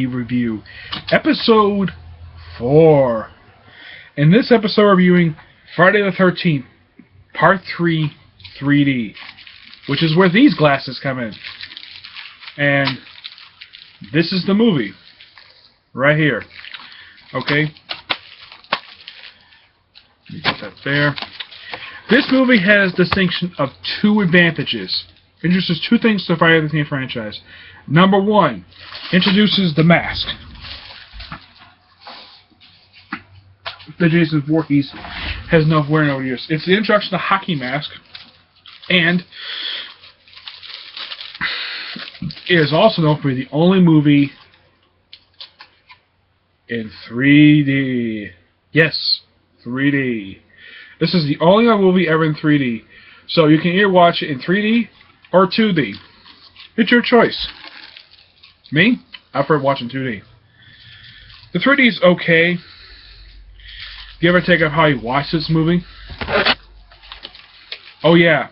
review, episode 4. In this episode, we're reviewing Friday the 13th, Part 3, 3D, which is where these glasses come in. And this is the movie, right here. Okay? Let me put that there. This movie has distinction of 2 advantages. Introduces 2 things to the Friday the 13th franchise. Number 1, introduces the mask that Jason Voorhees has no wearing over years. It's the introduction of the hockey mask, and it is also known for being the only movie in 3D. Yes, 3D. This is the only movie ever in 3D. So you can either watch it in 3D or 2D. It's your choice. Me? I prefer watching 2D. The 3D is okay. Do you ever take up how you watch this movie? Oh yeah.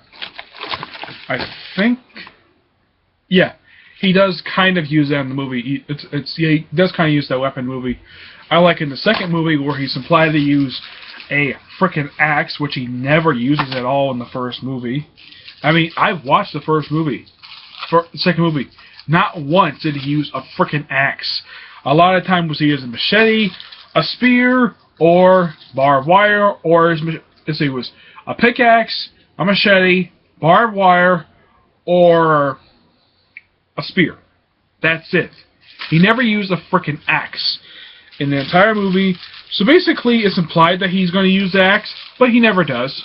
I think... Yeah. He does kind of use that in the movie. He does kind of use that weapon in the movie. I like in the second movie where he's implied to use a frickin' axe, which he never uses at all in the first movie. I mean, I've watched the first movie. The second movie. Not once did he use a frickin' axe. A lot of times he used a machete, a spear, or barbed wire, or let's see, it was a pickaxe, a machete, barbed wire, or a spear. That's it. He never used a frickin' axe in the entire movie. So basically, it's implied that he's going to use the axe, but he never does.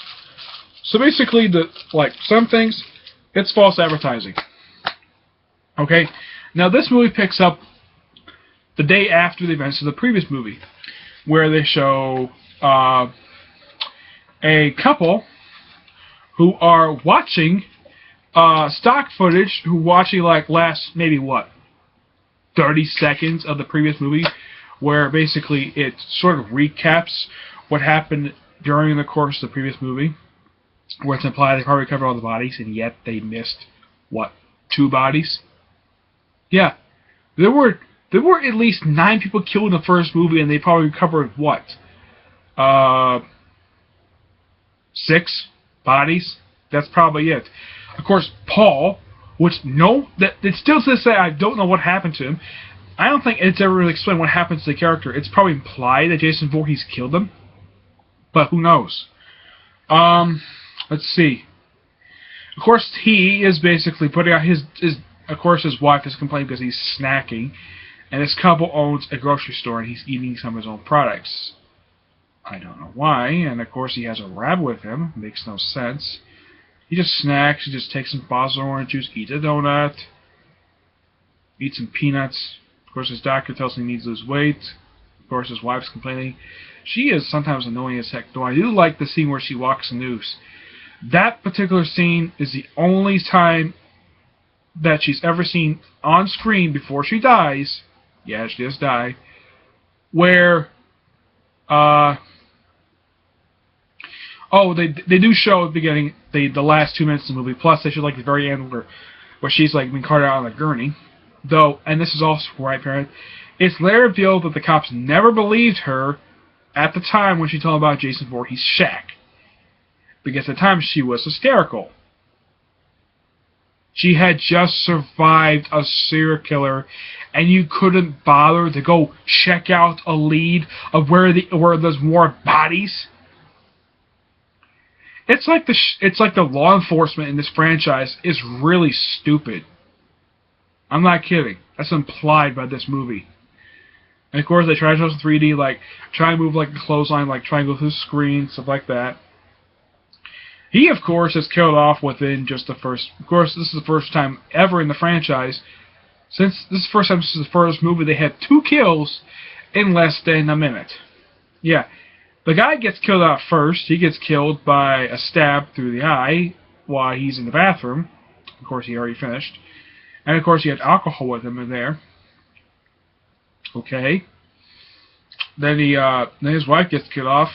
So basically, some things, it's false advertising. Okay? Now, this movie picks up the day after the events of the previous movie, where they show a couple who are watching stock footage, watching last maybe 30 seconds of the previous movie, where basically it sort of recaps what happened during the course of the previous movie, where it's implied they probably covered all the bodies, and yet they missed 2 bodies? Yeah, there were at least 9 people killed in the first movie, and they probably covered 6 bodies. That's probably it. Of course, Paul, it still to this day I don't know what happened to him. I don't think it's ever really explained what happens to the character. It's probably implied that Jason Voorhees killed him, but who knows? Let's see. Of course, he is basically putting out his wife is complaining because he's snacking, and this couple owns a grocery store, and he's eating some of his own products. I don't know why, and of course he has a rabbit with him. Makes no sense. He just snacks, he just takes some bottles of orange juice, eats a donut, eats some peanuts. Of course, his doctor tells him he needs to lose weight. Of course, his wife's complaining. She is sometimes annoying as heck, though I do like the scene where she walks the noose. That particular scene is the only time that she's ever seen on screen before she dies. Yeah, she does die. Where, they do show at the beginning, the last 2 minutes of the movie, plus they show the very end where she's being carted out on a gurney. Though, and this is also right, parent, it's later revealed that the cops never believed her at the time when she told about Jason Voorhees' shack. Because at the time she was hysterical. She had just survived a serial killer, and you couldn't bother to go check out a lead of where there's more bodies. It's like the law enforcement in this franchise is really stupid. I'm not kidding. That's implied by this movie. And of course, they try to show some 3D, try and move a clothesline, try and go through the screen, stuff like that. He, of course, is killed off within just the first... Of course, this is the first time ever in the franchise. This is the first movie they had 2 kills in less than a minute. Yeah. The guy gets killed off first. He gets killed by a stab through the eye while he's in the bathroom. Of course, he already finished. And, of course, he had alcohol with him in there. Okay. Then his wife gets killed off.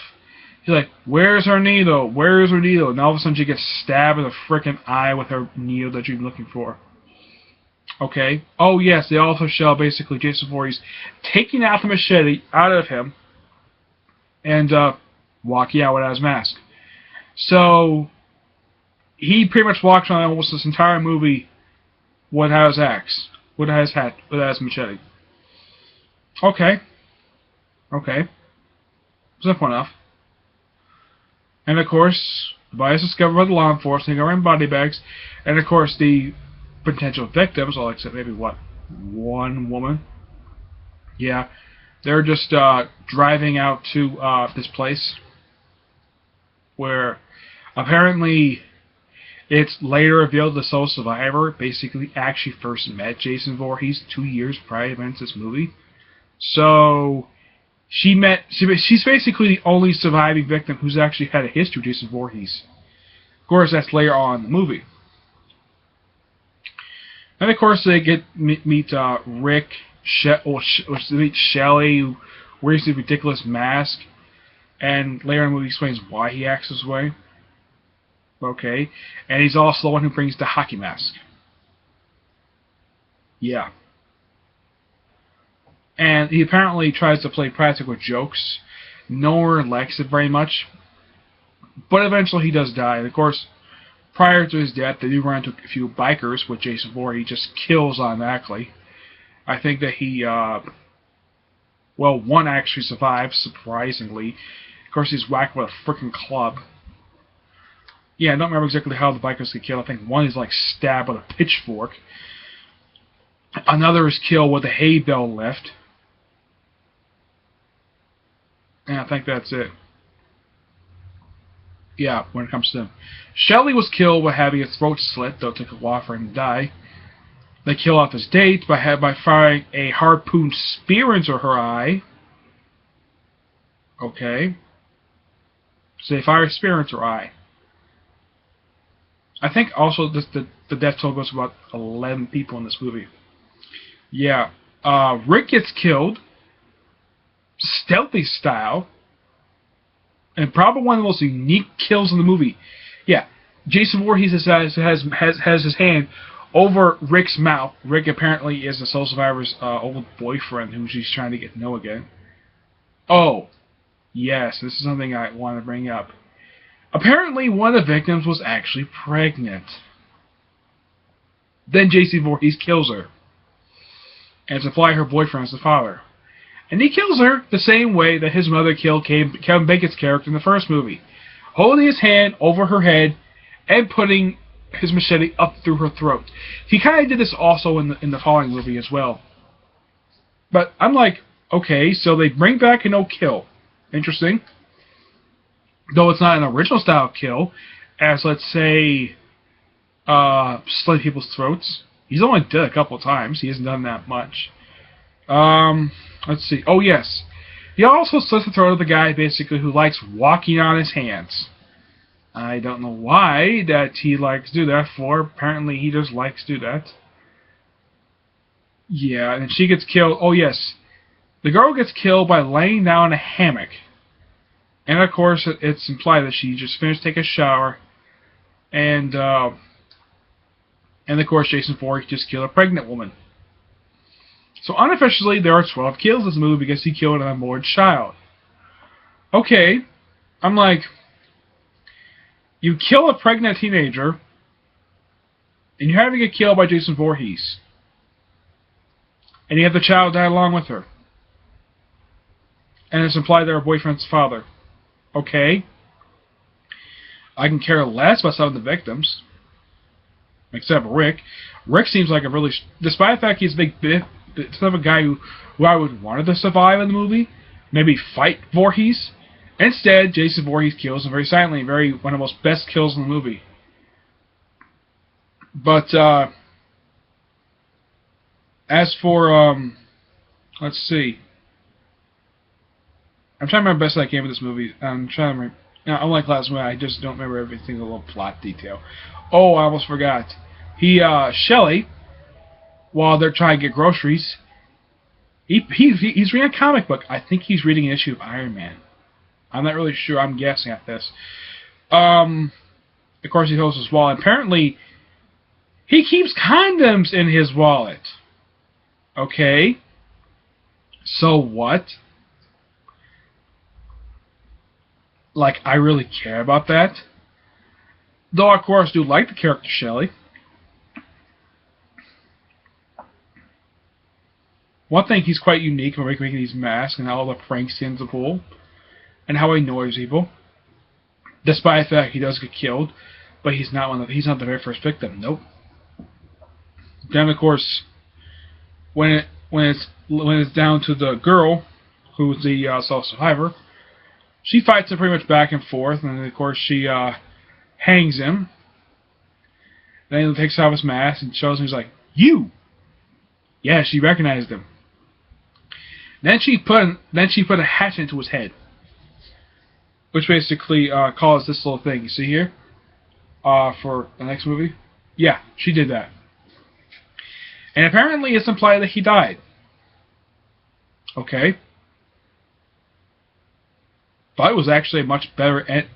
She's like, where's her needle? Where's her needle? And all of a sudden she gets stabbed in the frickin' eye with her needle that she's looking for. Okay. Oh yes, they also show basically Jason Voorhees taking out the machete out of him and walking out without his mask. So he pretty much walks around almost this entire movie without his axe, without his hat, without his machete. Okay. Okay. Simple enough. And of course, the body is discovered by the law enforcement. They go in body bags, and of course the potential victims, all except maybe what, one woman. Yeah, they're just driving out to this place where apparently it's later revealed the sole survivor basically actually first met Jason Voorhees 2 years prior to this movie. So she's basically the only surviving victim who's actually had a history with Jason Voorhees. Of course, that's later on in the movie. And of course, they meet Rick, meet Shelley, who wears the ridiculous mask, and later in the movie explains why he acts this way. Okay, and he's also the one who brings the hockey mask. Yeah. And he apparently tries to play practical jokes. No one likes it very much. But eventually he does die. And of course, prior to his death, they do run into a few bikers, which Jason Voorhees just kills automatically. I think that he, one actually survives, surprisingly. Of course, he's whacked with a freaking club. Yeah, I don't remember exactly how the bikers get killed. I think one is like stabbed with a pitchfork. Another is killed with a hay bale lift. And I think that's it. Yeah, when it comes to them. Shelley was killed by having his throat slit, though it took a while for him to die. They kill off his date by firing a harpoon spear into her eye. Okay. So they fire a spear into her eye. I think also the death toll goes to about 11 people in this movie. Yeah. Rick gets killed. Stealthy style. And probably one of the most unique kills in the movie. Yeah. Jason Voorhees has his hand over Rick's mouth. Rick apparently is the sole survivor's old boyfriend who she's trying to get to know again. Oh. Yes, this is something I want to bring up. Apparently, one of the victims was actually pregnant. Then Jason Voorhees kills her. And supplies her boyfriend as the father. And he kills her the same way that his mother killed Kevin Bacon's character in the first movie. Holding his hand over her head and putting his machete up through her throat. He kind of did this also in the following movie as well. But I'm like, okay, so they bring back a no-kill. Interesting. Though it's not an original style kill, as let's say, slitting people's throats. He's only did it a couple of times. He hasn't done that much. Let's see. Oh yes, he also slits the throat of the guy basically who likes walking on his hands. I don't know why that he likes to do that for. Apparently, he just likes to do that. Yeah, and she gets killed. Oh yes, the girl gets killed by laying down in a hammock. And of course, it's implied that she just finished taking a shower, and of course, Jason Voorhees just killed a pregnant woman. So unofficially, there are 12 kills in this movie because he killed an unborn child. Okay, I'm like, you kill a pregnant teenager, and you're having it killed by Jason Voorhees, and you have the child die along with her, and it's implied they're her boyfriend's father. Okay. I can care less about some of the victims. Except Rick. Rick seems like a really... Despite the fact he's a big sort of a guy who I would want to survive in the movie. Maybe fight Voorhees. Instead, Jason Voorhees kills him very silently. One of the most best kills in the movie. But, as for, let's see. I'm trying to remember best I can with this movie. I'm trying to remember. Unlike last movie, I just don't remember every single little plot detail. Oh, I almost forgot. Shelley, while they're trying to get groceries, he's reading a comic book. I think he's reading an issue of Iron Man. I'm not really sure. I'm guessing at this. Of course, he holds his wallet. Apparently, He keeps condoms in his wallet. Okay? So what? Like, I really care about that? Though, of course, I do like the character Shelley. One thing, he's quite unique when making these masks and all the pranks he ends up pull, and how he annoys people. Despite the fact he does get killed, but he's not the very first victim. Nope. Then, of course, when it's down to the girl, who's the self-survivor, she fights him pretty much back and forth, and of course she hangs him. Then he takes off his mask and shows him. He's like, "You." Yeah, she recognized him. Then she put a hatchet into his head, which basically caused this little thing. You see here, for the next movie. Yeah, she did that. And apparently it's implied that he died. Okay. But it was actually a much better end.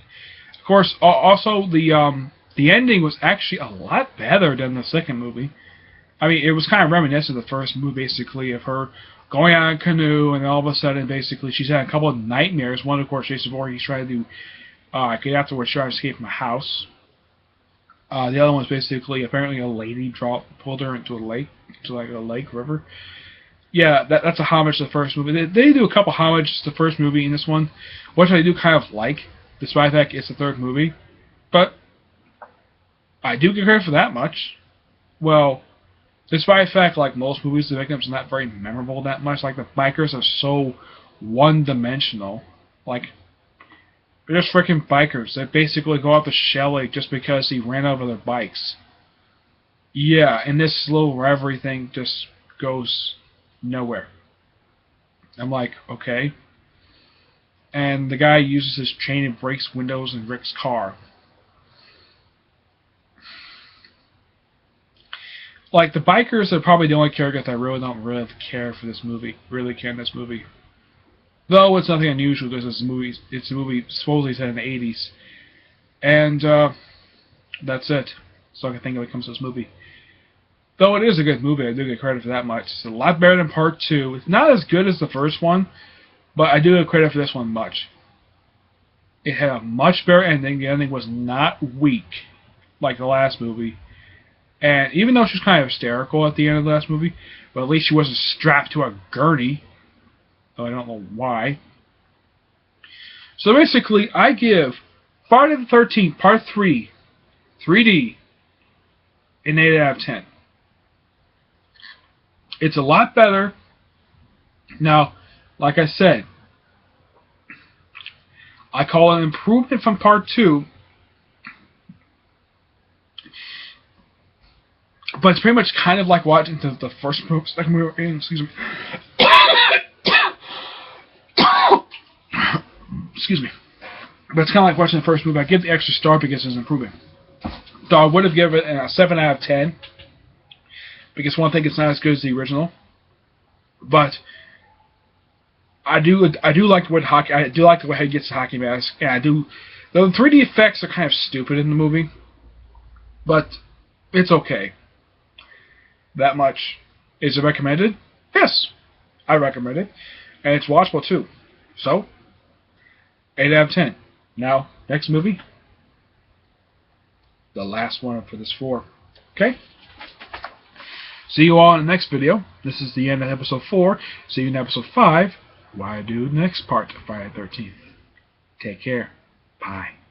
Of course, also the ending was actually a lot better than the second movie. I mean, it was kind of reminiscent of the first movie, basically, of her going out in a canoe, and all of a sudden, basically, she's had a couple of nightmares. One, of course, Jason Voorhees trying to get afterwards, trying to escape from a house. The other one's basically, apparently, a lady pulled her into a lake, river. Yeah, that's a homage to the first movie. They do a couple homages to the first movie in this one, which I do kind of like, despite the fact it's the third movie. But I do give credit for that much. Well, despite the fact, like most movies, the victims are not very memorable that much. Like, the bikers are so one-dimensional. Like, they're just freaking bikers. They basically go after Shelley just because he ran over their bikes. Yeah, and this slow reverie thing just goes nowhere. I'm like, okay. And the guy uses his chain and breaks windows in Rick's car. Like, the bikers are probably the only characters that I really don't care for this movie. Really care in this movie. Though it's nothing unusual because it's a movie supposedly set in the 80s. And that's it. So I can think of when it comes to this movie. Though it is a good movie, I do get credit for that much. It's a lot better than Part 2. It's not as good as the first one, but I do give credit for this one much. It had a much better ending. The ending was not weak like the last movie. And even though she was kind of hysterical at the end of the last movie, but at least she wasn't strapped to a gurney. Though I don't know why. So basically, I give Friday the 13th, Part 3, 3D, an 8 out of 10. It's a lot better. Now, like I said, I call it an improvement from Part 2. But it's pretty much kind of like watching the first movie, second movie, excuse me. Excuse me. But it's kind of like watching the first movie. I give the extra star because it's improving. So I would have given it a 7 out of 10. Because one thing, it's not as good as the original. But I do like the way he gets the hockey mask. And I do. The 3D effects are kind of stupid in the movie. But it's okay. That much. Is it recommended? Yes. I recommend it. And it's watchable too. So, 8 out of 10. Now, next movie. The last one for this 4. Okay? See you all in the next video. This is the end of episode 4. See you in episode 5. Why do the next part of Friday the 13th. Take care. Bye.